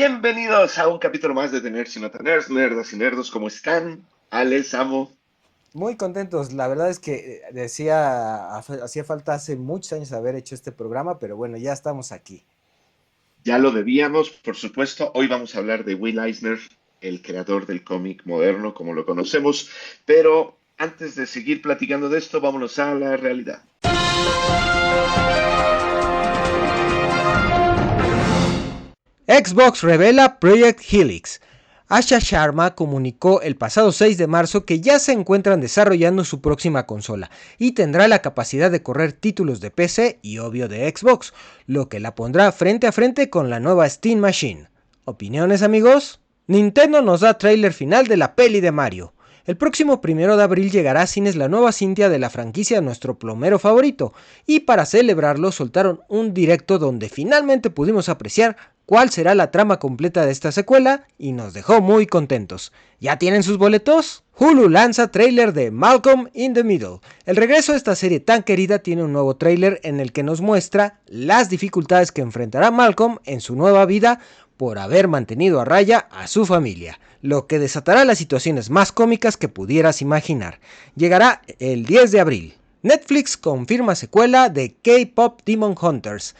Bienvenidos a un capítulo más de Tener y no tener, nerdas y nerdos, ¿cómo están? Alex, Amo, Muy contentos, la verdad es que hacía falta hace muchos años haber hecho este programa, pero bueno, ya estamos aquí. ya lo debíamos, por supuesto. Hoy vamos a hablar de Will Eisner, el creador del cómic moderno, como lo conocemos. Pero antes de seguir platicando de esto, vámonos a la realidad. Xbox revela Project Helix. Asha Sharma comunicó el pasado 6 de marzo que ya se encuentran desarrollando su próxima consola y tendrá la capacidad de correr títulos de PC y obvio de Xbox, lo que la pondrá frente a frente con la nueva Steam Machine. ¿Opiniones, amigos? Nintendo nos da tráiler final de la peli de Mario. El próximo 1 de abril llegará a cines la nueva cinta de la franquicia Nuestro Plomero Favorito, y para celebrarlo soltaron un directo donde finalmente pudimos apreciar cuál será la trama completa de esta secuela y nos dejó muy contentos. ¿Ya tienen sus boletos? Hulu lanza tráiler de Malcolm in the Middle. El regreso de esta serie tan querida tiene un nuevo tráiler en el que nos muestra las dificultades que enfrentará Malcolm en su nueva vida por haber mantenido a raya a su familia, lo que desatará las situaciones más cómicas que pudieras imaginar. Llegará el 10 de abril. Netflix confirma secuela de K-Pop Demon Hunters.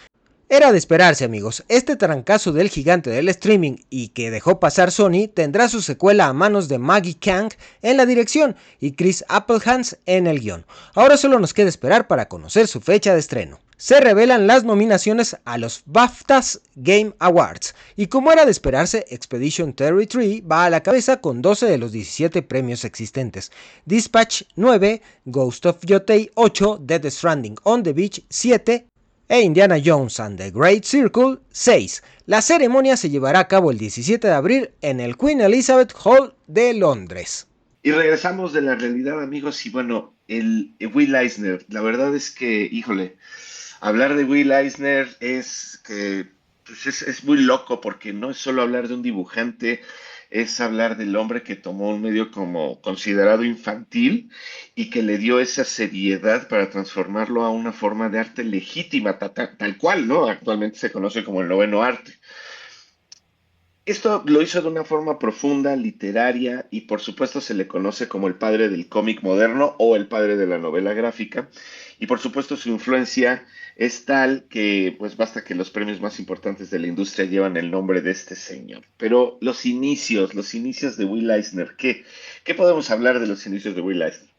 Era de esperarse, amigos. Este trancazo del gigante del streaming y que dejó pasar Sony tendrá su secuela a manos de Maggie Kang en la dirección y Chris Applehans en el guión. Ahora solo nos queda esperar para conocer su fecha de estreno. Se revelan las nominaciones a los BAFTAs Game Awards y, como era de esperarse, Expedition 33 va a la cabeza con 12 de los 17 premios existentes, Dispatch 9, Ghost of Yotei 8, Death Stranding on the Beach 7 e Indiana Jones and the Great Circle 6. La ceremonia se llevará a cabo el 17 de abril en el Queen Elizabeth Hall de Londres. Y regresamos de la realidad, amigos, y bueno, el Will Eisner, la verdad es que, híjole, hablar de Will Eisner es que pues es muy loco porque no es solo hablar de un dibujante, es hablar del hombre que tomó un medio como considerado infantil y que le dio esa seriedad para transformarlo a una forma de arte legítima, tal cual, ¿no? Actualmente se conoce como el noveno arte. Esto lo hizo de una forma profunda, literaria, y por supuesto se le conoce como el padre del cómic moderno o el padre de la novela gráfica. Y por supuesto su influencia es tal que pues basta que los premios más importantes de la industria llevan el nombre de este señor. Pero los inicios de Will Eisner, ¿qué podemos hablar de los inicios de Will Eisner?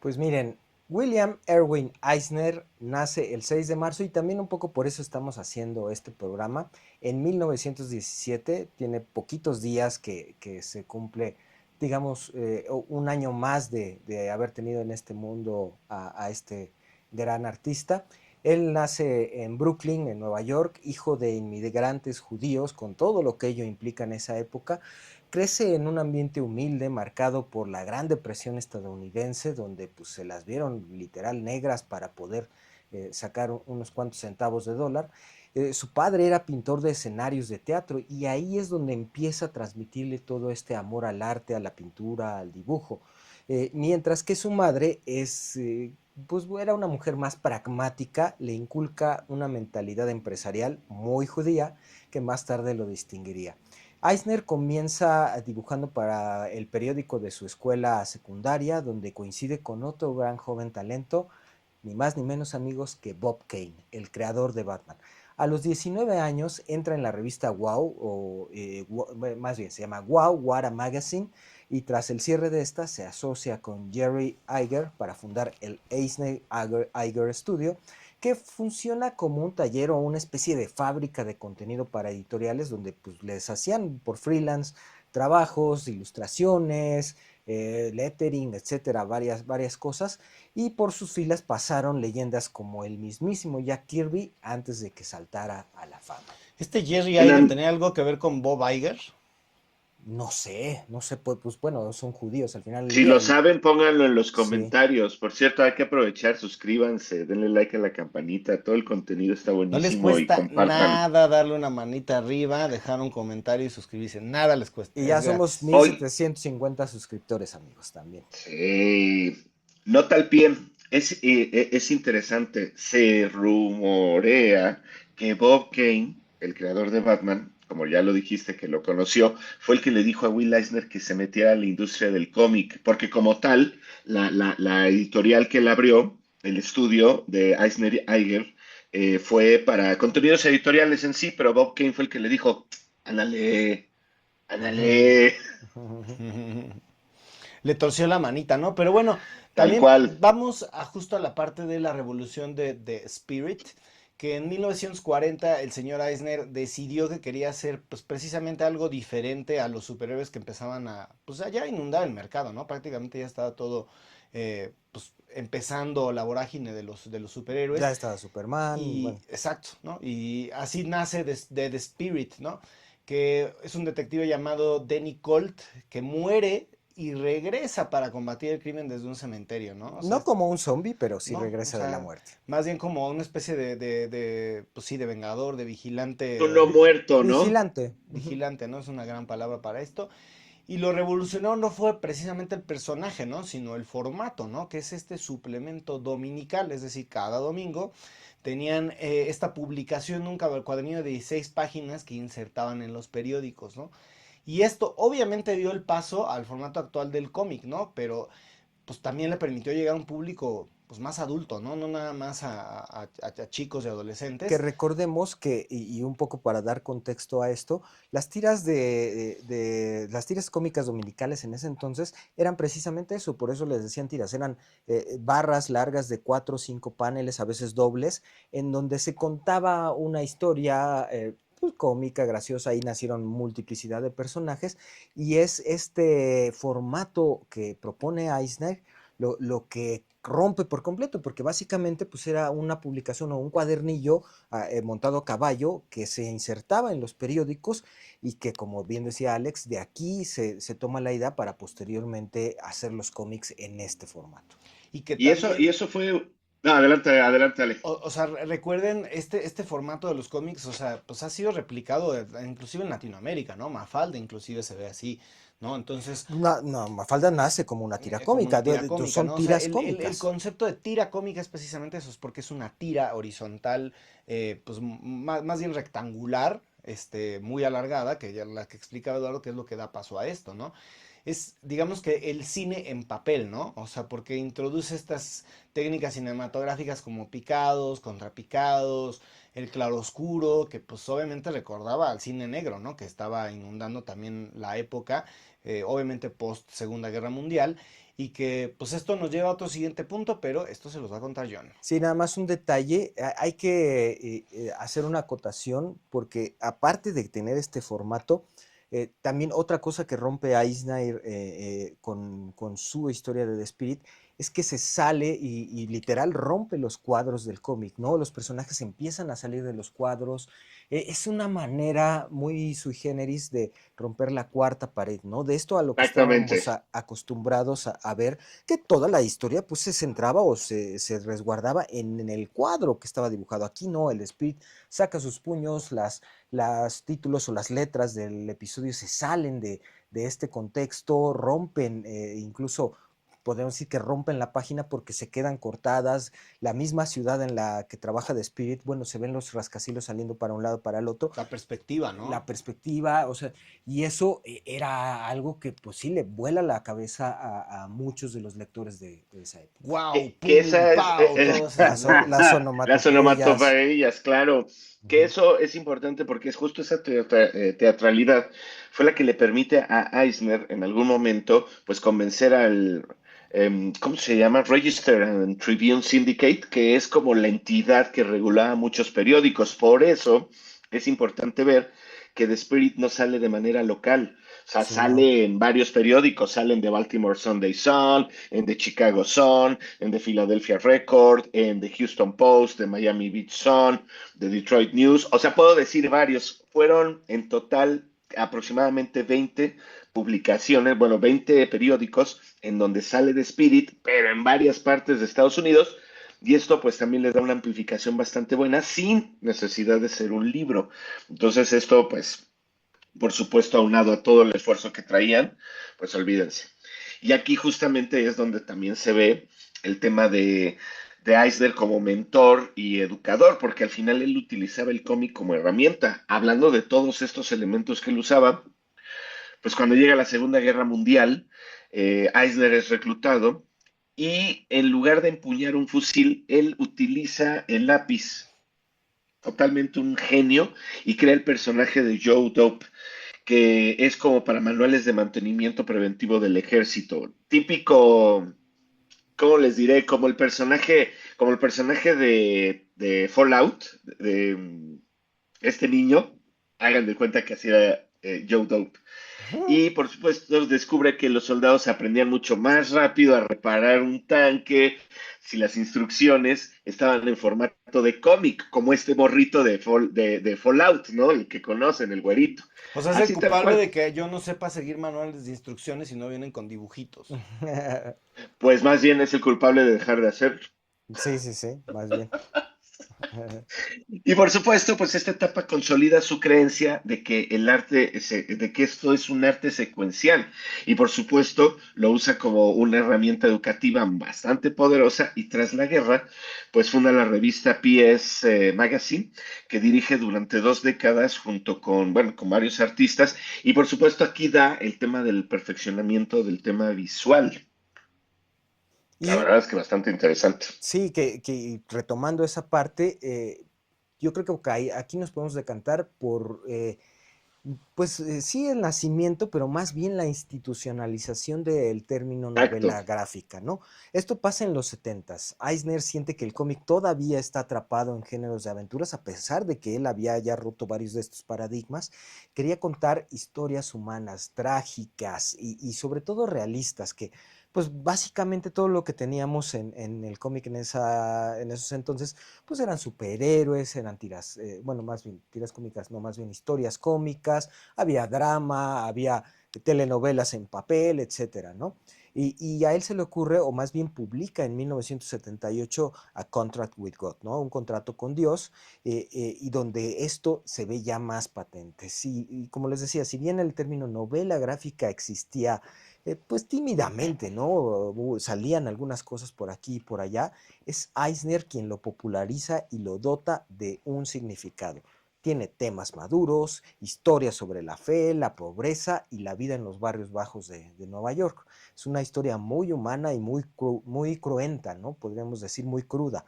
Pues miren, William Erwin Eisner nace el 6 de marzo y también un poco por eso estamos haciendo este programa. En 1917, tiene poquitos días que se cumple, digamos, un año más de haber tenido en este mundo a este gran artista. Él nace en Brooklyn, en Nueva York, hijo de inmigrantes judíos, con todo lo que ello implica en esa época. Crece en un ambiente humilde marcado por la Gran Depresión estadounidense, donde pues, se las vieron literal negras para poder sacar unos cuantos centavos de dólar. Su padre era pintor de escenarios de teatro y ahí es donde empieza a transmitirle todo este amor al arte, a la pintura, al dibujo. Mientras que su madre pues era una mujer más pragmática, le inculca una mentalidad empresarial muy judía que más tarde lo distinguiría. Eisner comienza dibujando para el periódico de su escuela secundaria, donde coincide con otro gran joven talento, ni más ni menos, amigos, que Bob Kane, el creador de Batman. A los 19 años entra en la revista Wow, más bien se llama Wow, What a Magazine, y tras el cierre de esta se asocia con Jerry Iger para fundar el Eisner Iger Studio, que funciona como un taller o una especie de fábrica de contenido para editoriales donde pues, les hacían por freelance trabajos, ilustraciones, lettering, etcétera, varias cosas, y por sus filas pasaron leyendas como el mismísimo Jack Kirby antes de que saltara a la fama. ¿Este Jerry Iger Una- tenía algo que ver con Bob Iger? No sé, pues bueno, son judíos al final del Si día lo y saben, pónganlo en los sí. comentarios. Por cierto, hay que aprovechar, suscríbanse, denle like a la campanita, todo el contenido está No les buenísimo y cuesta compártanlo. nada darle una manita arriba, dejar un comentario y suscribirse. Nada les Y cuesta, ya es somos gratis. mil Hoy, setecientos cincuenta suscriptores, amigos, también. sí, nota al pie, es interesante, se rumorea que Bob Kane, el creador de Batman, como ya lo dijiste, que lo conoció, fue el que le dijo a Will Eisner que se metiera a la industria del cómic, porque como tal, la editorial que él abrió, el estudio de Eisner y Eiger, fue para contenidos editoriales en sí, pero Bob Kane fue el que le dijo, ándale, ándale, Le torció la manita, ¿no? Pero bueno, tal también cual. vamos a justo a la parte de la revolución de Spirit, que en 1940 el señor Eisner decidió que quería hacer pues precisamente algo diferente a los superhéroes que empezaban a pues allá inundar el mercado, ¿no? Prácticamente ya estaba todo pues empezando la vorágine de los superhéroes Ya estaba Superman, y bueno. exacto, ¿no? Y así nace de The Spirit, ¿no? Que es un detective llamado Danny Colt que muere y regresa para combatir el crimen desde un cementerio, ¿no? O sea, No como un zombie, pero sí no, o regresa de la sea, muerte. más bien como una especie pues sí, de vengador, de Un no vigilante, muerto, ¿no? Vigilante. Ujú. vigilante, ¿no? Es una gran palabra para esto. Y lo revolucionario no fue precisamente el personaje, ¿no? Sino el formato, ¿no? Que es este suplemento dominical, es decir, cada domingo tenían esta publicación, un cuadernillo de 16 páginas que insertaban en los periódicos, ¿no? Y esto obviamente dio el paso al formato actual del cómic, ¿no? Pero pues también le permitió llegar a un público pues más adulto, ¿no? No nada más a chicos y Que adolescentes. recordemos que, y un poco para dar contexto a esto, las tiras las tiras cómicas dominicales en ese entonces eran precisamente eso, por eso les decían tiras, eran barras largas de 4 o 5 paneles, a veces dobles, en donde se contaba una historia pues, cómica, graciosa, ahí nacieron multiplicidad de personajes, y es este formato que propone Eisner lo que rompe por completo, porque básicamente pues era una publicación o un cuadernillo montado a caballo que se insertaba en los periódicos y que, como bien decía Alex, de aquí se toma la idea para posteriormente hacer los cómics en este formato. Y que Y también eso fue. No, adelante, adelante, Ale. o sea, recuerden, este formato de los cómics, o sea, pues ha sido replicado inclusive en Latinoamérica, ¿no? Mafalda inclusive se ve así, ¿no? Entonces, No, no, Mafalda nace como una tira como una cómica, tira cómica, son ¿no? O sea, tiras el cómicas. concepto de tira cómica es precisamente eso, es porque es una tira horizontal, pues más bien rectangular, muy alargada, que ya la que explicaba Eduardo, que es lo que da paso a esto, ¿no? Es, digamos que el cine en papel, ¿no? O sea, porque introduce estas técnicas cinematográficas como picados, contrapicados, el claroscuro, que pues obviamente recordaba al cine negro, ¿no? Que estaba inundando también la época, obviamente post Segunda Guerra Mundial, y que pues esto nos lleva a otro siguiente punto, pero esto se los va a contar John. Sí, nada más un detalle, hay que hacer una acotación porque aparte de tener este formato, también otra cosa que rompe Eisner con su historia de The Spirit es que se sale y literal rompe los cuadros del cómic, ¿no? Los personajes empiezan a salir de los cuadros. Es una manera muy sui generis de romper la cuarta pared, ¿no? De esto a lo que estábamos Exactamente. acostumbrados a ver que toda la historia pues se centraba o se resguardaba en el cuadro que estaba dibujado. Aquí no, el Spirit saca sus puños, las títulos o las letras del episodio se salen de este contexto, rompen incluso podemos decir que rompen la página porque se quedan cortadas. La misma ciudad en la que trabaja The Spirit, bueno, se ven los rascacielos saliendo para un lado, para el otro. La perspectiva, ¿no? La perspectiva, o sea, y eso era algo que pues sí le vuela la cabeza a muchos de los lectores de esa época. ¡Wow! Que ¡Pum! esa es ¡Pau! Todas esas, ¿no? Las las onomatopeyas. onomatopeyas, claro. Que Ujú. eso es importante porque es justo esa teatralidad fue la que le permite a Eisner en algún momento pues convencer al, ¿cómo se llama? Register and Tribune Syndicate, que es como la entidad que regulaba muchos periódicos. Por eso es importante ver que The Spirit no sale de manera local. O sea, Sí, no. sale en varios periódicos, salen de Baltimore Sunday Sun, en The Chicago Sun, en The Philadelphia Record, en The Houston Post, The Miami Beach Sun, The Detroit News. O sea, puedo decir varios. Fueron en total aproximadamente 20 publicaciones, bueno, 20 periódicos en donde sale The Spirit, pero en varias partes de Estados Unidos. Y esto pues también le da una amplificación bastante buena sin necesidad de ser un libro. Entonces esto pues por supuesto, aunado a todo el esfuerzo que traían, pues olvídense. Y aquí justamente es donde también se ve el tema de Eisner como mentor y educador, porque al final él utilizaba el cómic como herramienta. Hablando de todos estos elementos que él usaba, pues cuando llega la Segunda Guerra Mundial, Eisner es reclutado y en lugar de empuñar un fusil, él utiliza el lápiz, totalmente un genio, y crea el personaje de Joe Dope, que es como para manuales de mantenimiento preventivo del ejército. Típico, ¿cómo les diré? Como el personaje de Fallout, de este niño, hagan de cuenta que así era Joe Dope. Ujú. Y por supuesto descubre que los soldados aprendían mucho más rápido a reparar un tanque si las instrucciones estaban en formato de cómic, como este morrito de Fallout, ¿no? El que conocen, el güerito. O sea, es el Así tal culpable cual. de que yo no sepa seguir manuales de instrucciones y no vienen con dibujitos. Pues más bien es el culpable de dejar de hacerlo. Sí, sí, sí, más bien. Y por supuesto, pues esta etapa consolida su creencia de que de que esto es un arte secuencial. Y por supuesto, lo usa como una herramienta educativa bastante poderosa. Y tras la guerra, pues funda la revista PS Magazine, que dirige durante 2 décadas junto con, bueno, con varios artistas. Y por supuesto, aquí da el tema del perfeccionamiento del tema visual. La Y verdad es que bastante interesante. sí, que retomando esa parte, yo creo que aquí nos podemos decantar por, pues sí, el nacimiento, pero más bien la institucionalización del término Exacto. novela gráfica, ¿no? Esto pasa en los 70s. Eisner siente que el cómic todavía está atrapado en géneros de aventuras, a pesar de que él había ya roto varios de estos paradigmas. Quería contar historias humanas, trágicas y sobre todo realistas, que pues básicamente todo lo que teníamos en el cómic en esos entonces, pues eran superhéroes, eran tiras, bueno, más bien tiras cómicas, no, más bien historias cómicas, había drama, había telenovelas en papel, etcétera, ¿no? Y a él se le ocurre, o más bien publica en 1978 A Contract with God, ¿no? Un contrato con Dios, y donde esto se ve ya más patente. Sí, y como les decía, si bien el término novela gráfica existía pues tímidamente, ¿no? Salían algunas cosas por aquí y por allá. Es Eisner quien lo populariza y lo dota de un significado. Tiene temas maduros, historias sobre la fe, la pobreza y la vida en los barrios bajos de Nueva York. Es una historia muy humana y muy cruenta, ¿no? Podríamos decir muy cruda.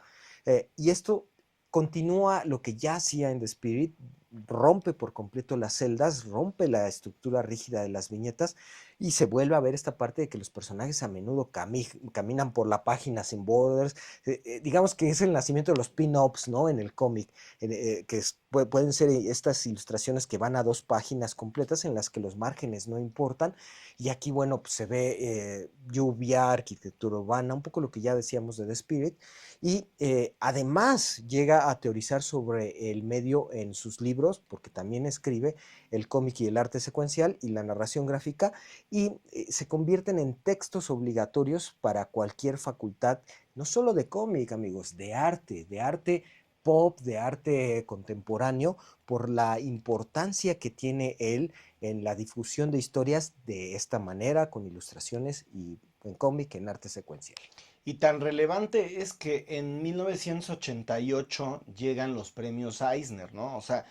Y esto continúa lo que ya hacía en The Spirit, rompe por completo las celdas, rompe la estructura rígida de las viñetas y se vuelve a ver esta parte de que los personajes a menudo caminan por la página sin borders. Digamos que es el nacimiento de los pin-ups, ¿no? En el cómic, pueden ser estas ilustraciones que van a 2 páginas completas en las que los márgenes no importan. Y aquí, bueno, pues se ve lluvia, arquitectura urbana, un poco lo que ya decíamos de The Spirit. Y además llega a teorizar sobre el medio en sus libros, porque también escribe el cómic y el arte secuencial y la narración gráfica, y se convierten en textos obligatorios para cualquier facultad, no solo de cómic, amigos, de arte pop, de arte contemporáneo, por la importancia que tiene él en la difusión de historias de esta manera, con ilustraciones y en cómic, en arte secuencial. Y tan relevante es que en 1988 llegan los premios Eisner, ¿no? O sea,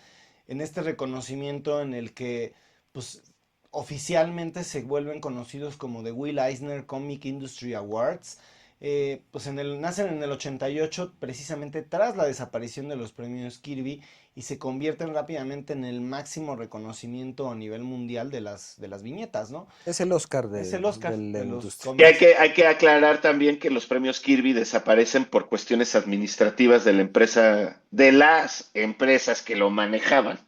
en este reconocimiento en el que, pues, oficialmente se vuelven conocidos como The Will Eisner Comic Industry Awards, pues nacen en el 88 precisamente tras la desaparición de los premios Kirby y se convierten rápidamente en el máximo reconocimiento a nivel mundial de las viñetas, ¿no? Es el Oscar Es el de Oscar la de los industria. Y cómics. hay que aclarar también que los premios Kirby desaparecen por cuestiones administrativas de la empresa, de las empresas que lo manejaban.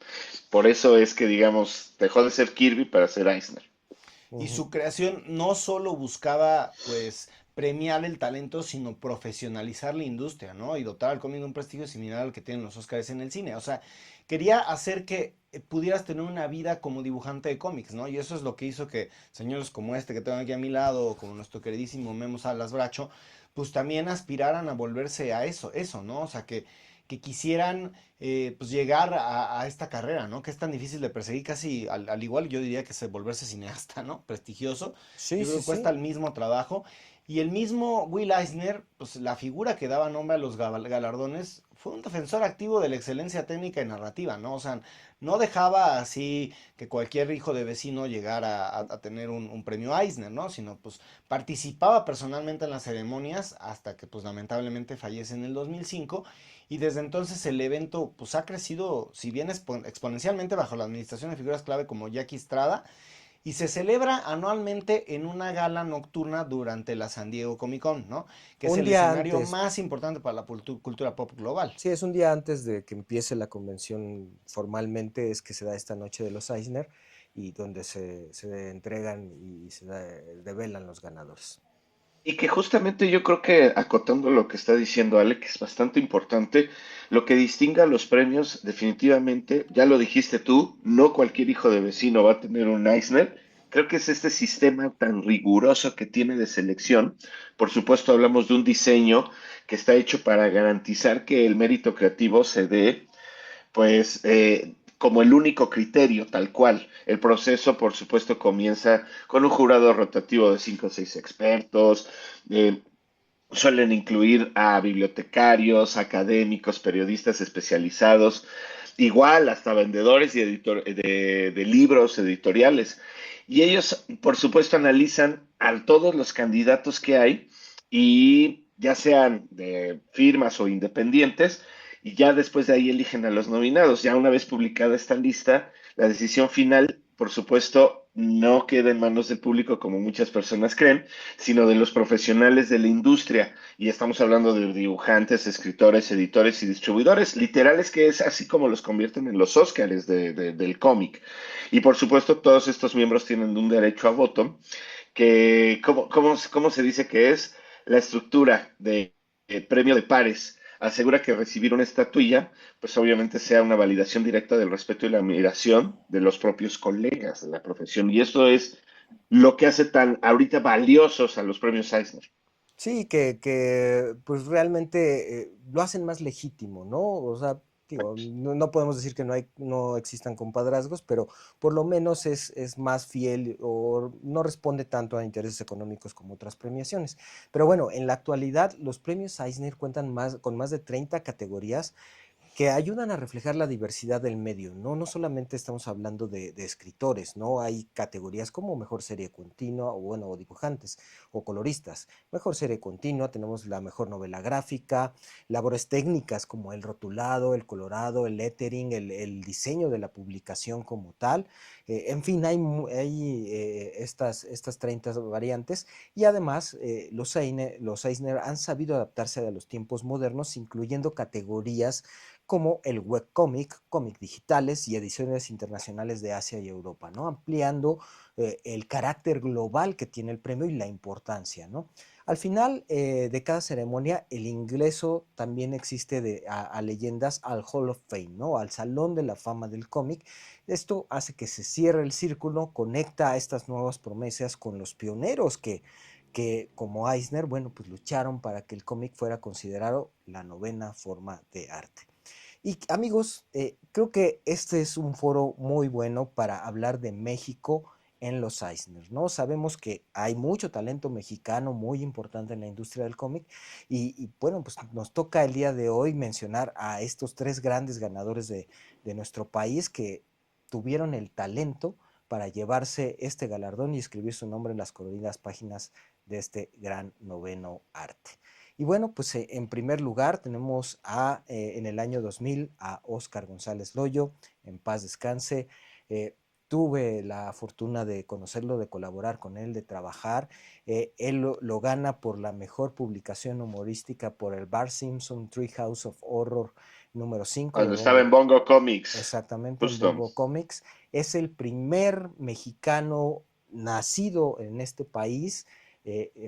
Por eso es que, digamos, dejó de ser Kirby para ser Eisner. Y Ujú. su creación no solo buscaba, pues, premiar el talento, sino profesionalizar la industria, ¿no? Y dotar al cómic de un prestigio similar al que tienen los Oscars en el cine. O sea, quería hacer que pudieras tener una vida como dibujante de cómics, ¿no? Y eso es lo que hizo que señores como este que tengo aquí a mi lado, o como nuestro queridísimo Memo Salas Bracho, pues también aspiraran a volverse a eso, ¿no? O sea, que quisieran pues llegar a esta carrera, ¿no? Que es tan difícil de perseguir, casi al igual yo diría que es volverse cineasta, ¿no? Prestigioso. Sí, Yo creo sí, que cuesta sí. el mismo trabajo. Y el mismo Will Eisner, pues la figura que daba nombre a los galardones, fue un defensor activo de la excelencia técnica y narrativa, ¿no? O sea, no dejaba así que cualquier hijo de vecino llegara a tener un premio Eisner, ¿no? Sino pues participaba personalmente en las ceremonias hasta que pues lamentablemente fallece en el 2005 y desde entonces el evento pues ha crecido, si bien exponencialmente bajo la administración de figuras clave como Jackie Estrada, y se celebra anualmente en una gala nocturna durante la San Diego Comic Con, ¿no? Que es Un el día escenario antes, más importante para la cultura pop global. sí, es un día antes de que empiece la convención formalmente, es que se da esta noche de los Eisner y donde se entregan y develan los ganadores. Y que justamente yo creo que acotando lo que está diciendo Ale, que es bastante importante, lo que distingue a los premios, definitivamente, ya lo dijiste tú, no cualquier hijo de vecino va a tener un Eisner. Creo que es este sistema tan riguroso que tiene de selección. Por supuesto, hablamos de un diseño que está hecho para garantizar que el mérito creativo se dé pues como el único criterio, tal cual. El proceso, por supuesto, comienza con un jurado rotativo de 5 o 6 expertos. eh, Suelen incluir a bibliotecarios, académicos, periodistas especializados, igual hasta vendedores y de libros editoriales. Y ellos, por supuesto, analizan a todos los candidatos que hay y ya sean de firmas o independientes, y ya después de ahí eligen a los nominados. Ya una vez publicada esta lista, la decisión final, por supuesto, no queda en manos del público como muchas personas creen, sino de los profesionales de la industria. Y estamos hablando de dibujantes, escritores, editores y distribuidores. Literal es que es así como los convierten en los Óscares del cómic. Y por supuesto, todos estos miembros tienen un derecho a voto, que, ¿cómo se dice que es? La estructura de premio de pares asegura que recibir una estatuilla, pues obviamente sea una validación directa del respeto y la admiración de los propios colegas de la profesión. Y esto es lo que hace tan ahorita valiosos a los premios Eisner. Sí, pues realmente lo hacen más legítimo, ¿no? O sea, digo, no podemos decir que no existan compadrazgos, pero por lo menos es más fiel o no responde tanto a intereses económicos como otras premiaciones. Pero bueno, en la actualidad los premios Eisner cuentan con más de 30 categorías que ayudan a reflejar la diversidad del medio, ¿no? No solamente estamos hablando de escritores, ¿no? Hay categorías como mejor serie continua, o bueno, o dibujantes, o coloristas. Mejor serie continua, tenemos la mejor novela gráfica, labores técnicas como el rotulado, el colorado, el lettering, el diseño de la publicación como tal. En fin, hay estas 30 variantes y además los Eisner han sabido adaptarse a los tiempos modernos, incluyendo categorías como el webcomic, cómic digitales y ediciones internacionales de Asia y Europa, ¿no? Ampliando el carácter global que tiene el premio y la importancia, ¿no? Al final de cada ceremonia, el ingreso también existe a leyendas al Hall of Fame, ¿no? Al Salón de la Fama del cómic. Esto hace que se cierre el círculo, conecta a estas nuevas promesas con los pioneros que como Eisner, bueno, pues lucharon para que el cómic fuera considerado la novena forma de arte. Y amigos, creo que este es un foro muy bueno para hablar de México en los Eisner, ¿no? Sabemos que hay mucho talento mexicano muy importante en la industria del cómic bueno, pues nos toca el día de hoy mencionar a estos tres grandes ganadores de nuestro país que tuvieron el talento para llevarse este galardón y escribir su nombre en las coloridas páginas de este gran noveno arte. Y bueno, pues en primer lugar tenemos en el año 2000 a Óscar González Loyo, en paz descanse. Eh, Tuve la fortuna de conocerlo, de colaborar con él, de trabajar. Él lo gana por la mejor publicación humorística por el Bart Simpson Treehouse of Horror número 5 de Cuando estaba en Bongo. Bongo Comics, Exactamente, en justo. Bongo Comics. Es el primer mexicano nacido en este país.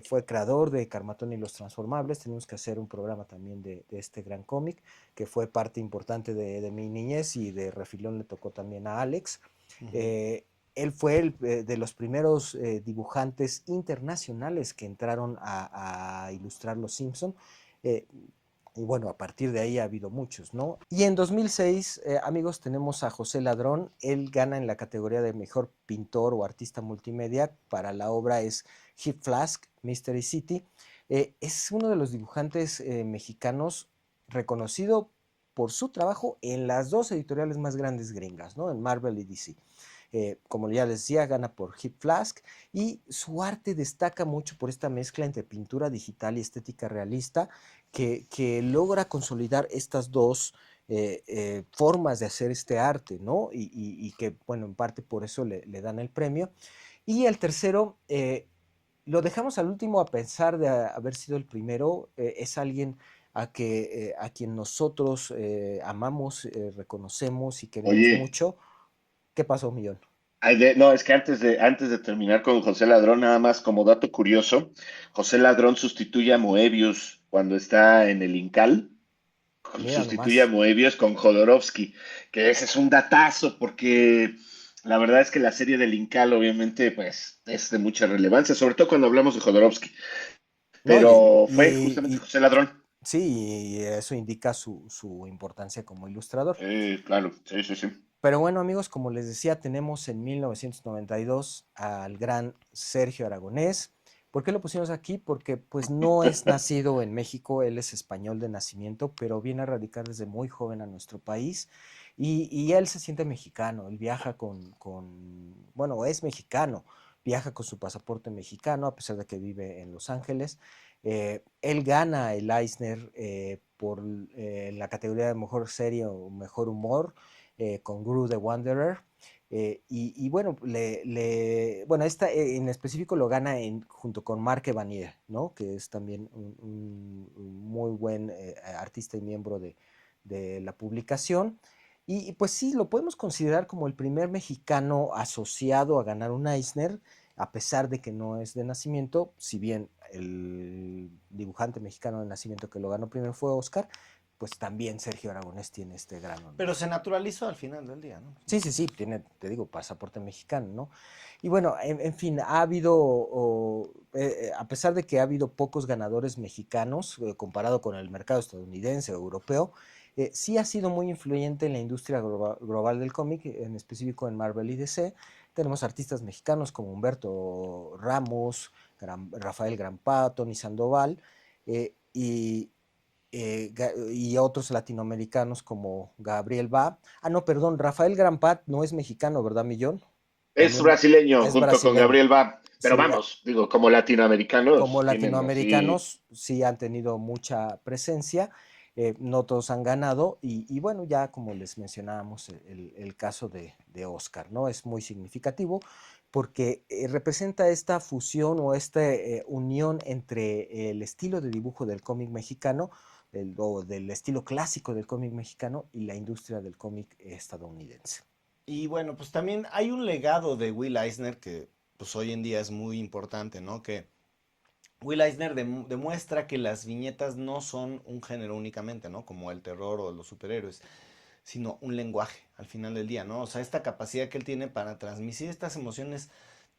Fue creador de Carmatón y los Transformables. Tenemos que hacer un programa también de este gran cómic, que fue parte importante de mi niñez y de refilón le tocó también a Alex. Uh -huh. Él fue de los primeros dibujantes internacionales que entraron a ilustrar Los Simpson. Eh, Y bueno, a partir de ahí ha habido muchos, ¿no? Y en 2006, amigos, tenemos a José Ladrón. Él gana en la categoría de mejor pintor o artista multimedia. Para la obra es Hip Flask, Mystery City. Es uno de los dibujantes mexicanos reconocido por su trabajo en las dos editoriales más grandes gringas, ¿no? En Marvel y DC. Como ya les decía, gana por Hip Flask y su arte destaca mucho por esta mezcla entre pintura digital y estética realista que logra consolidar estas dos formas de hacer este arte, ¿no? Y que, bueno, en parte por eso le dan el premio. Y el tercero, lo dejamos al último a pesar de haber sido el primero, es alguien a quien nosotros amamos, reconocemos y queremos Oye, mucho. ¿Qué pasó, Millón? no, es que antes de terminar con José Ladrón, nada más como dato curioso, José Ladrón sustituye a Moebius cuando está en el Incal, Mira sustituye a nomás. Moebius con Jodorowsky, que ese es un datazo porque la verdad es que la serie del Incal obviamente pues es de mucha relevancia, sobre todo cuando hablamos de Jodorowsky, No, pero fue justamente José Ladrón. sí, y eso indica su importancia como ilustrador. Claro, sí, sí, sí. Pero bueno, amigos, como les decía, tenemos en 1992 al gran Sergio Aragonés. ¿Por qué lo pusimos aquí? Porque pues no es nacido en México, él es español de nacimiento, pero viene a radicar desde muy joven a nuestro país y él se siente mexicano, él viaja bueno, es mexicano, viaja con su pasaporte mexicano a pesar de que vive en Los Ángeles. Él gana el Eisner por la categoría de mejor serie o mejor humor con Gru the Wanderer. Bueno, bueno, esta en específico lo gana junto con Mark Evanier, ¿no? Que es también un muy buen artista y miembro de la publicación. Pues sí, lo podemos considerar como el primer mexicano asociado a ganar un Eisner, a pesar de que no es de nacimiento, si bien el dibujante mexicano de nacimiento que lo ganó primero fue Oscar, pues también Sergio Aragonés tiene este gran honor. Pero se naturalizó al final del día, ¿no? Sí, sí, sí, tiene, te digo, pasaporte mexicano, ¿no? Y bueno, en fin, ha habido, a pesar de que ha habido pocos ganadores mexicanos comparado con el mercado estadounidense o europeo, sí ha sido muy influyente en la industria global del cómic, en específico en Marvel y DC. Tenemos artistas mexicanos como Humberto Ramos, Rafael Grampa, Tony Sandoval, y otros latinoamericanos como Gabriel Ba. Ah, no, perdón, Rafael Grampat no es mexicano, ¿verdad, Millón? Es También brasileño es junto con brasileño. Gabriel Ba, pero Sí, vamos, digo, como como latinoamericanos tienen así. latinoamericanos sí han tenido mucha presencia, no todos han ganado y bueno, ya como les mencionábamos, el caso de Oscar, ¿no? Es muy significativo porque representa esta fusión o esta unión entre el estilo de dibujo del cómic mexicano o del estilo clásico del cómic mexicano y la industria del cómic estadounidense. Y bueno, pues también hay un legado de Will Eisner que pues hoy en día es muy importante, ¿no? Que Will Eisner demuestra que las viñetas no son un género únicamente, ¿no? Como el terror o los superhéroes, sino un lenguaje al final del día, ¿no? O sea, esta capacidad que él tiene para transmitir estas emociones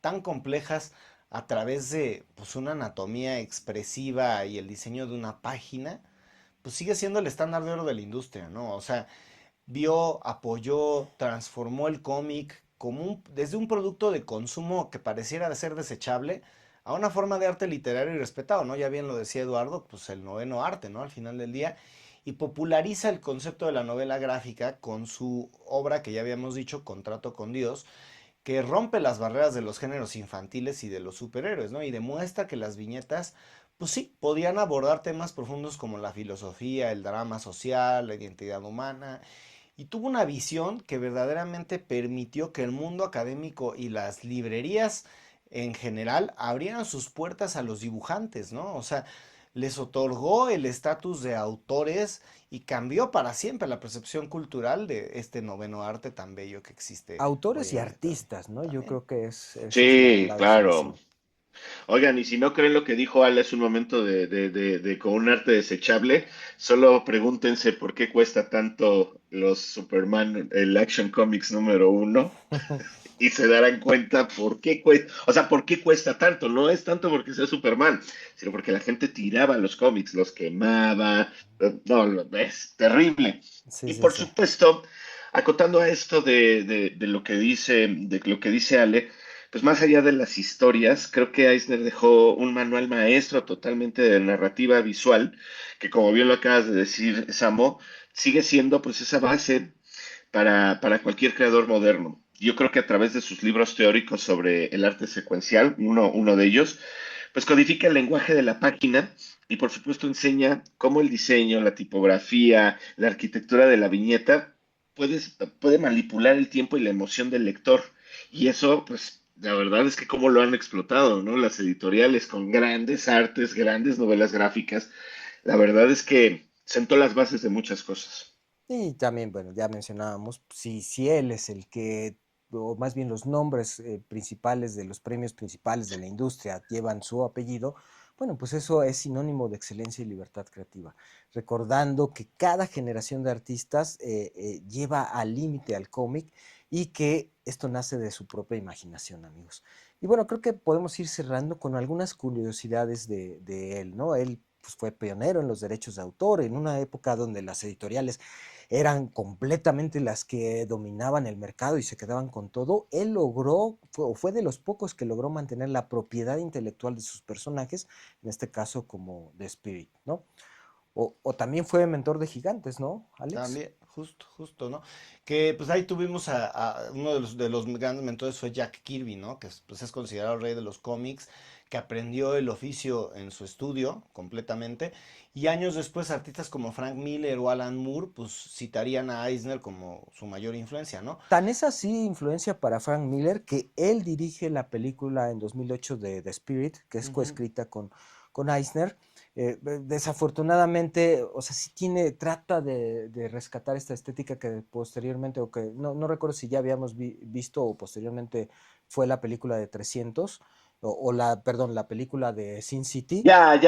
tan complejas a través de pues, una anatomía expresiva y el diseño de una página, pues sigue siendo el estándar de oro de la industria, ¿no? O sea, vio, apoyó, transformó el cómic como desde un producto de consumo que pareciera de ser desechable a una forma de arte literario y respetado, ¿no? Ya bien lo decía Eduardo, pues el noveno arte, ¿no? Al final del día, y populariza el concepto de la novela gráfica con su obra que ya habíamos dicho, Contrato con Dios, que rompe las barreras de los géneros infantiles y de los superhéroes, ¿no? Y demuestra que las viñetas, pues sí, podían abordar temas profundos como la filosofía, el drama social, la identidad humana, y tuvo una visión que verdaderamente permitió que el mundo académico y las librerías en general abrieran sus puertas a los dibujantes, ¿no? O sea, les otorgó el estatus de autores y cambió para siempre la percepción cultural de este noveno arte tan bello que existe hoy Autores y en día artistas, ¿no? Yo también. creo que esa es Sí, la claro. definición. Oigan, y si no creen lo que dijo Ale hace un momento de con un arte desechable, solo pregúntense por qué cuesta tanto los Superman, el Action Comics número 1, y se darán cuenta por qué cuesta, o sea, por qué cuesta tanto. No es tanto porque sea Superman, sino porque la gente tiraba los cómics, los quemaba. No, es terrible. Sí, Y sí, por sí. supuesto, acotando a esto de lo que dice Ale, pues más allá de las historias, creo que Eisner dejó un manual maestro totalmente de narrativa visual, que como bien lo acabas de decir, Samo, sigue siendo pues esa base para cualquier creador moderno. Yo creo que a través de sus libros teóricos sobre el arte secuencial, uno de ellos, pues codifica el lenguaje de la página y por supuesto enseña cómo el diseño, la tipografía, la arquitectura de la viñeta puede manipular el tiempo y la emoción del lector. Y eso, pues, la verdad es que cómo lo han explotado, ¿no? Las editoriales con grandes artes, grandes novelas gráficas. La verdad es que sentó las bases de muchas cosas. Y también, bueno, ya mencionábamos, si él es el que, o más bien los nombres principales de los premios principales de la industria llevan su apellido, bueno, pues eso es sinónimo de excelencia y libertad creativa. Recordando que cada generación de artistas lleva al límite al cómic y que esto nace de su propia imaginación, amigos. Y bueno, creo que podemos ir cerrando con algunas curiosidades de él, ¿no? Él pues, fue pionero en los derechos de autor en una época donde las editoriales eran completamente las que dominaban el mercado y se quedaban con todo, él logró, fue de los pocos que logró mantener la propiedad intelectual de sus personajes, en este caso como de Spirit, ¿no? O también fue mentor de gigantes, ¿no, Alex? También, justo, ¿no? Que pues ahí tuvimos a uno de los grandes mentores fue Jack Kirby, ¿no? Que es, pues, es considerado el rey de los cómics, que aprendió el oficio en su estudio completamente. Y años después, artistas como Frank Miller o Alan Moore, pues citarían a Eisner como su mayor influencia, ¿no? Tan es así influencia para Frank Miller que él dirige la película en 2008 de The Spirit, que es Ujú. coescrita con Eisner. Desafortunadamente, o sea, sí trata de rescatar esta estética que posteriormente, o que no recuerdo si ya habíamos visto o posteriormente fue la película de 300, perdón, la película de Sin City, ya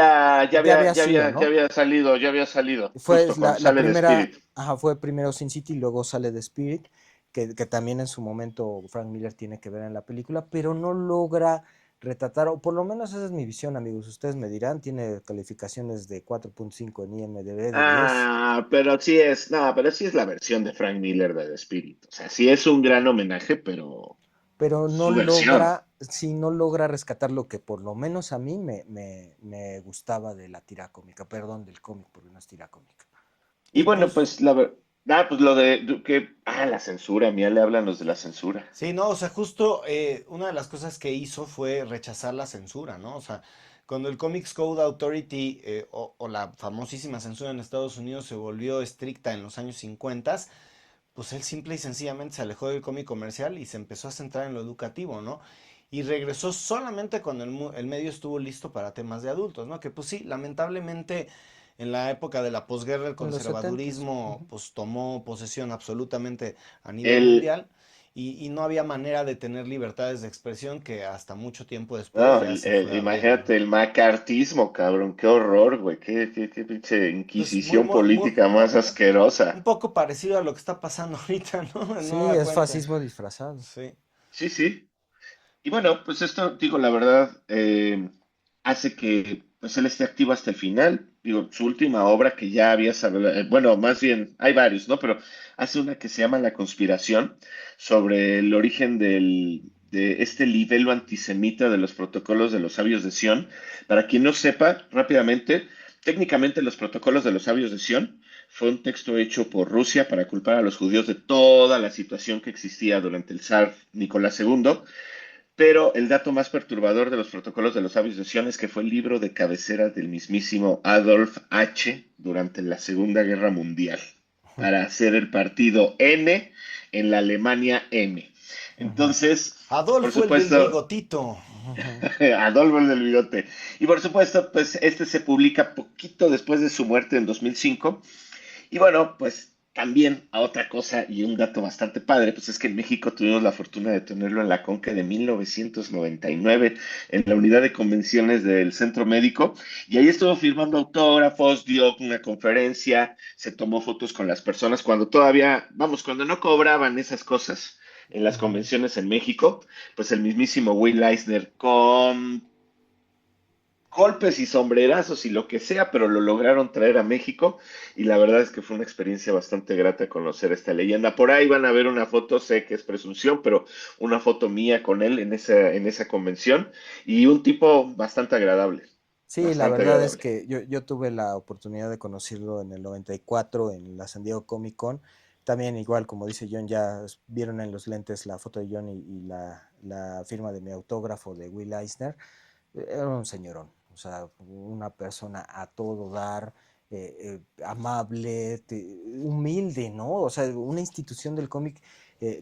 había sido, ¿no? Ya había salido, Fue justo cuando la sale de primera, Spirit. ajá, fue primero Sin City y luego sale The Spirit, que también en su momento Frank Miller tiene que ver en la película, pero no logra retratar, o por lo menos esa es mi visión, amigos. Ustedes me dirán, tiene calificaciones de 4.5 en IMDb de 10, Ah, pero sí es, no, pero sí es la versión de Frank Miller de The Spirit. O sea, sí es un gran homenaje, pero pero no su versión. logra, sí, no logra rescatar lo que por lo menos a mí me gustaba de la tira cómica, perdón, del cómic, porque no es tira cómica. Y Y bueno, pues pues pues lo de la censura, mira, le hablan los de la censura. sí, no, o sea, justo una de las cosas que hizo fue rechazar la censura, ¿no? O sea, cuando el Comics Code Authority o la famosísima censura en Estados Unidos se volvió estricta en los años 50, pues él simple y sencillamente se alejó del cómic comercial y se empezó a centrar en lo educativo, ¿no? Y regresó solamente cuando el medio estuvo listo para temas de adultos, ¿no? Que pues sí, lamentablemente en la época de la posguerra el En los 70s. conservadurismo pues tomó posesión absolutamente a nivel El, mundial y no había manera de tener libertades de expresión que hasta mucho tiempo después no, ya se fue abriendo, ¿no? imagínate el macartismo, cabrón, qué horror, güey, qué pinche Pues muy, inquisición política más un asquerosa. poco parecido a lo que está pasando ahorita, ¿no? En Sí, nueva es cuenta. fascismo disfrazado. Sí. Sí, sí. Y bueno, pues esto, digo, la verdad, hace que pues él esté activo hasta el final. Digo, su última obra que ya había sabido, bueno, más bien, hay varios, ¿no? Pero hace una que se llama La Conspiración, sobre el origen de este libelo antisemita de los protocolos de los sabios de Sion. Para quien no sepa, rápidamente, técnicamente los protocolos de los sabios de Sion fue un texto hecho por Rusia para culpar a los judíos de toda la situación que existía durante el zar Nicolás II, pero el dato más perturbador de los protocolos de los sabios de Sion es que fue el libro de cabecera del mismísimo Adolf H. durante la Segunda Guerra Mundial, para hacer el partido N en la Alemania M. Ujú. Entonces, por Adolfo, el del supuesto, bigotito. Ujú. Adolfo el del bigote. Y por supuesto, pues este se publica poquito después de su muerte en 2005. Y bueno, pues también a otra cosa y un dato bastante padre, pues es que en México tuvimos la fortuna de tenerlo en la Conca de 1999, en la unidad de convenciones del Centro Médico, y ahí estuvo firmando autógrafos, dio una conferencia, se tomó fotos con las personas cuando todavía, vamos, cuando no cobraban esas cosas. en las Ujú. convenciones en México, pues el mismísimo Will Eisner con golpes y sombrerazos y lo que sea, pero lo lograron traer a México y la verdad es que fue una experiencia bastante grata conocer esta leyenda. Por ahí van a ver una foto, sé que es presunción, pero una foto mía con él en esa convención y un tipo bastante agradable, Sí, la bastante verdad es agradable. que yo tuve la oportunidad de conocerlo en el 94 en la San Diego Comic Con. También igual, como dice John, ya vieron en los lentes la foto de John y la firma de mi autógrafo de Will Eisner. Era un señorón, o sea, una persona a todo dar, amable, humilde, ¿no? O sea, una institución del cómic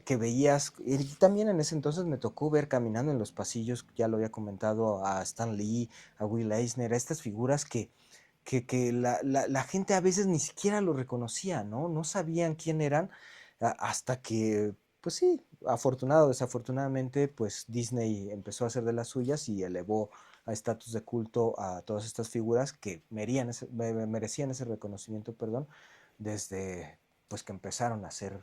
que veías, y también en ese entonces me tocó ver caminando en los pasillos, ya lo había comentado, a Stan Lee, a Will Eisner, a estas figuras que la gente a veces ni siquiera lo reconocía, ¿no? No sabían quién eran hasta que, pues sí, afortunado o desafortunadamente, pues Disney empezó a hacer de las suyas y elevó a estatus de culto a todas estas figuras que merecían ese reconocimiento, perdón, desde pues que empezaron a hacer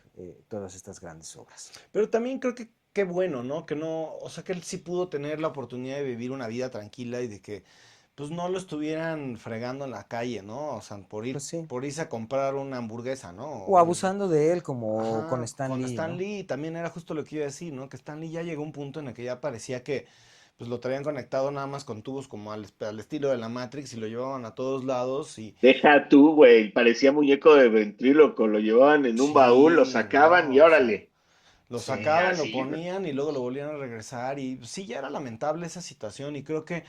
todas estas grandes obras. Pero también creo que qué bueno, ¿no? Que no, o sea, que él sí pudo tener la oportunidad de vivir una vida tranquila y de que pues no lo estuvieran fregando en la calle, ¿no? O sea, Pues sí. por irse a comprar una hamburguesa, ¿no? O abusando de él como con Ajá, Stan con Lee, Stan ¿no? Lee también era justo lo que iba a decir, ¿no? Que Stan Lee ya llegó a un punto en el que ya parecía que pues lo traían conectado nada más con tubos como al estilo de la Matrix y lo llevaban a todos lados y Deja tú, güey, parecía muñeco de ventríloco, lo llevaban en un baúl, lo sí, sacaban y no, o sea, órale. lo Sí, sacaban, lo así, güey. ponían y luego lo volvían a regresar y pues, sí, ya era lamentable esa situación y creo que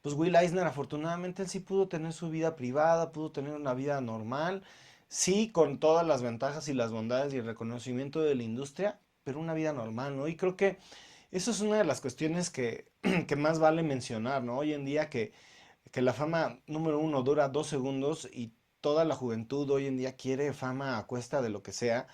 pues Will Eisner afortunadamente él sí pudo tener su vida privada, pudo tener una vida normal, sí, con todas las ventajas y las bondades y el reconocimiento de la industria, pero una vida normal, ¿no? Y creo que eso es una de las cuestiones que más vale mencionar, ¿no? Hoy en día que la fama, número uno, dura 2 segundos y toda la juventud hoy en día quiere fama a cuesta de lo que sea.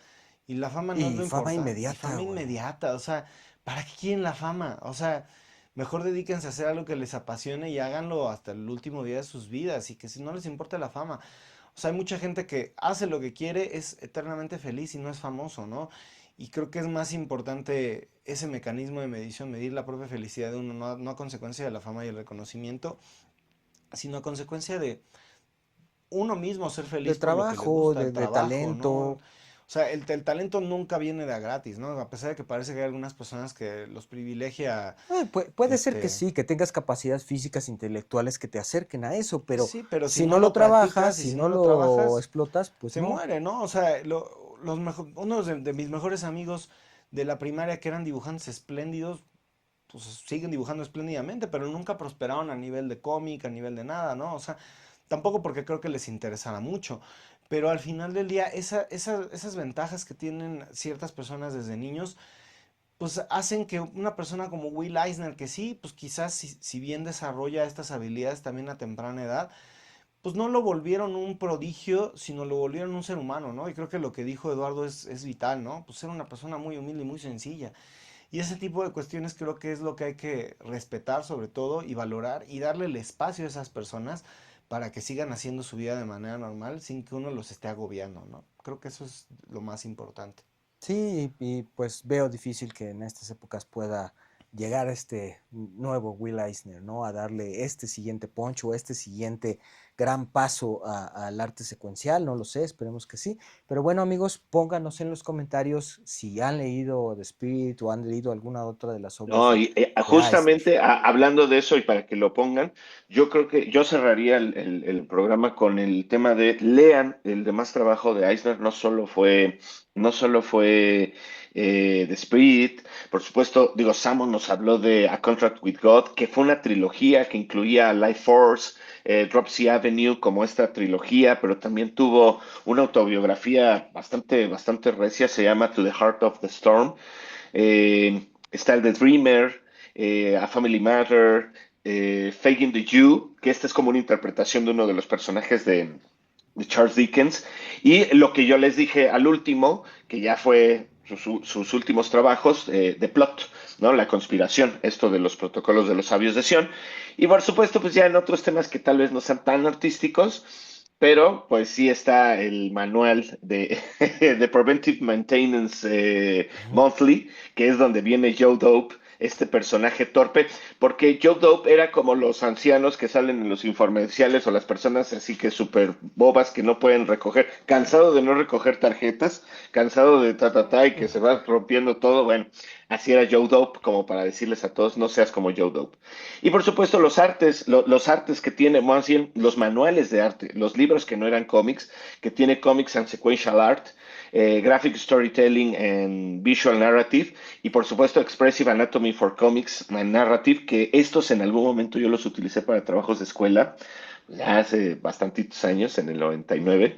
Y la fama no es Y lo fama importante. Y inmediata, fama güey. inmediata. O sea, ¿para qué quieren la fama? O sea, mejor dedíquense a hacer algo que les apasione y háganlo hasta el último día de sus vidas. Y que si no les importa la fama. O sea, hay mucha gente que hace lo que quiere, es eternamente feliz y no es famoso, ¿no? Y creo que es más importante ese mecanismo de medición, medir la propia felicidad de uno, no a consecuencia de la fama y el reconocimiento, sino a consecuencia de uno mismo ser De feliz por lo que le trabajo, gusta, el de trabajo, ¿no? talento. O sea, el talento nunca viene de a gratis, ¿no? A pesar de que parece que hay algunas personas que los privilegia, Puede ser que este, sí, que tengas capacidades físicas, intelectuales que te acerquen a eso, pero sí, pero si si no no lo lo trabajas, practicas y si si no no lo lo trabajas, explotas, pues se no. muere, ¿no? O sea, uno de mis mejores amigos de la primaria que eran dibujantes espléndidos, pues siguen dibujando espléndidamente, pero nunca prosperaron a nivel de cómic, a nivel de nada, ¿no? O sea, tampoco porque creo que les interesara mucho, pero al final del día, esas ventajas que tienen ciertas personas desde niños, pues hacen que una persona como Will Eisner, que sí, pues quizás si bien desarrolla estas habilidades también a temprana edad, pues no lo volvieron un prodigio, sino lo volvieron un ser humano, ¿no? Y creo que lo que dijo Eduardo es vital, ¿no? Pues ser una persona muy humilde y muy sencilla. Y ese tipo de cuestiones creo que es lo que hay que respetar sobre todo y valorar y darle el espacio a esas personas para que sigan haciendo su vida de manera normal sin que uno los esté agobiando, ¿no? Creo que eso es lo más importante. Sí, y pues veo difícil que en estas épocas pueda llegar este nuevo Will Eisner, ¿no? A darle este siguiente punch o este siguiente gran paso al arte secuencial, no lo sé, esperemos que sí. Pero bueno, amigos, pónganos en los comentarios si han leído The Spirit o han leído alguna otra de las obras No, y de Eisner. justamente hablando de eso y para que lo pongan, yo creo que yo cerraría el programa con el tema de lean el demás trabajo de Eisner, no solo fue The Spirit, por supuesto, digo, Samo nos habló de A Contract with God, que fue una trilogía que incluía Life Force, Dropsy Avenue como esta trilogía, pero también tuvo una autobiografía bastante, bastante recia, se llama To the Heart of the Storm. Está el The Dreamer, A Family Matter, Fagin the Jew, que esta es como una interpretación de uno de los personajes de Charles Dickens. Y lo que yo les dije al último, que ya fue sus últimos trabajos, de Plot, ¿no? La conspiración, esto de los protocolos de los sabios de Sion. Y por supuesto, pues ya en otros temas que tal vez no sean tan artísticos, Pero pues sí está el manual de, de Preventive Maintenance Ujú. Monthly, que es donde viene Joe Dope, este personaje torpe, porque Joe Dope era como los ancianos que salen en los infomerciales o las personas así que súper bobas que no pueden recoger, cansado de no recoger tarjetas, cansado de ta y que se va rompiendo todo. Bueno, así era Joe Dope, como para decirles a todos, no seas como Joe Dope. Y por supuesto los artes, los artes que tiene, más bien los manuales de arte, los libros que no eran cómics, que tiene Comics and Sequential Art, Graphic Storytelling and Visual Narrative, y por supuesto Expressive Anatomy for Comics and Narrative, que estos en algún momento yo los utilicé para trabajos de escuela, ya hace bastantitos años, en el 99,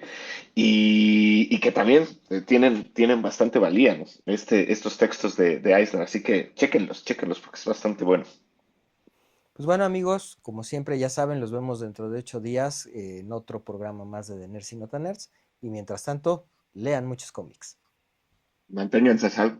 y que también tienen bastante valía, ¿no? Estos textos de Eisner, así que chéquenlos, porque es bastante bueno. Pues bueno, amigos, como siempre, ya saben, los vemos dentro de 8 días en otro programa más de Nerds y Nota Nerds. Y mientras tanto, lean muchos cómics. Manténganse a salvo.